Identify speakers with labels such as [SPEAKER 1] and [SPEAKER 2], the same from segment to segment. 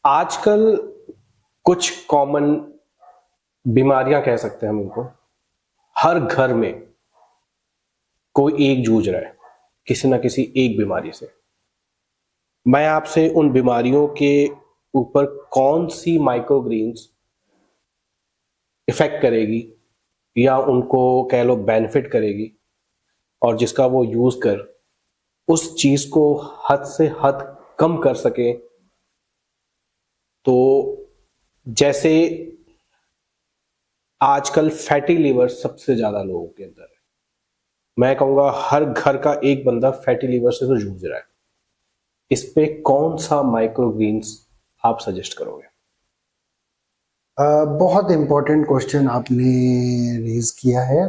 [SPEAKER 1] आजकल कुछ कॉमन बीमारियां कह सकते हैं हम उनको, हर घर में कोई एक जूझ रहा है किसी ना किसी एक बीमारी से। मैं आपसे उन बीमारियों के ऊपर कौन सी माइक्रोग्रीन्स इफेक्ट करेगी या उनको कह लो बेनिफिट करेगी, और जिसका वो यूज कर उस चीज को हद से हद कम कर सके। तो जैसे आजकल फैटी लिवर सबसे ज्यादा लोगों के अंदर है। मैं कहूंगा हर घर का एक बंदा फैटी लिवर से तो जूझ रहा है। इस पे कौन सा माइक्रोग्रीन्स आप सजेस्ट करोगे?
[SPEAKER 2] बहुत इम्पोर्टेंट क्वेश्चन आपने रेज किया है।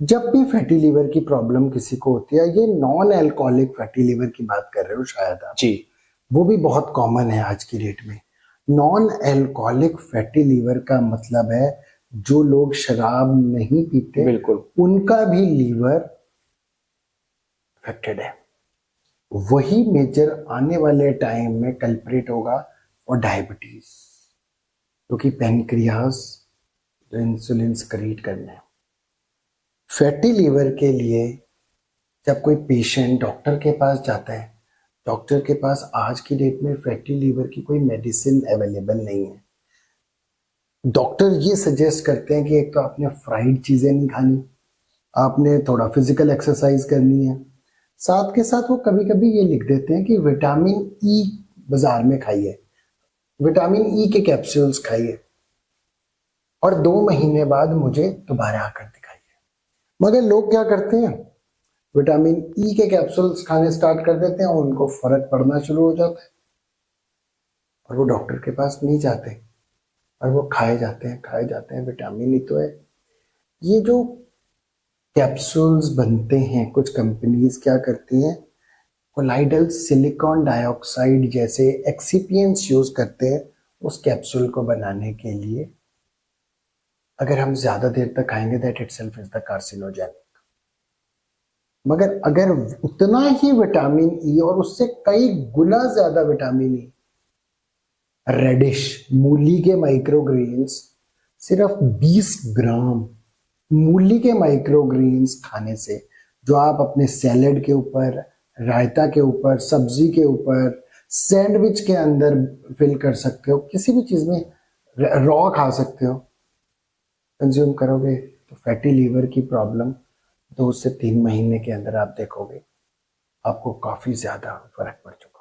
[SPEAKER 2] जब भी फैटी लिवर की प्रॉब्लम किसी को होती है, ये नॉन अल्कोहलिक फैटी लिवर की बात कर रहे हो शायद आप,
[SPEAKER 1] जी।
[SPEAKER 2] वो भी बहुत कॉमन है आज की डेट में। नॉन अल्कोहलिक फैटी लिवर का मतलब है जो लोग शराब नहीं पीते
[SPEAKER 1] बिल्कुल।
[SPEAKER 2] उनका भी लीवर अफेक्टेड है। वही मेजर आने वाले टाइम में कल्प्रिट होगा और डायबिटीज, क्योंकि पैनक्रियाज जो इंसुलिन सक्रीट करना है। फैटी लिवर के लिए जब कोई पेशेंट डॉक्टर के पास जाता है, डॉक्टर के पास आज की डेट में फैटी लिवर की कोई मेडिसिन अवेलेबल नहीं है। डॉक्टर ये सजेस्ट करते हैं कि एक तो आपने फ्राइड चीज़ें नहीं खानी, आपने थोड़ा फिजिकल एक्सरसाइज करनी है, साथ के साथ वो कभी कभी ये लिख देते हैं कि विटामिन ई बाजार में खाइए, विटामिन ई के कैप्सूल्स खाइए और 2 महीने बाद मुझे दोबारा आकर दिखाइए। मगर लोग क्या करते हैं, विटामिन ई के कैप्सूल्स खाने स्टार्ट कर देते हैं और उनको फर्क पड़ना शुरू हो जाता है और वो डॉक्टर के पास नहीं जाते और वो खाए जाते हैं, विटामिन ई तो है। ये जो कैप्सूल्स बनते हैं, कुछ कंपनीज क्या करती हैं, कोलाइडल सिलिकॉन डाइऑक्साइड जैसे एक्सिपिएंट्स यूज करते हैं उस कैप्सूल को बनाने के लिए। अगर हम ज्यादा देर तक खाएंगे that itself is the carcinogenic. मगर अगर उतना ही विटामिन ई और उससे कई गुना ज्यादा विटामिन ई रेडिश मूली के माइक्रोग्रेन्स, सिर्फ 20 ग्राम मूली के माइक्रोग्रेन्स खाने से, जो आप अपने सैलेड के ऊपर, रायता के ऊपर, सब्जी के ऊपर, सैंडविच के अंदर फिल कर सकते हो, किसी भी चीज में रॉ खा सकते हो, कंज्यूम करोगे तो फैटी लीवर की प्रॉब्लम 2 से 3 महीने के अंदर आप देखोगे आपको काफी ज्यादा फर्क पड़ चुका है।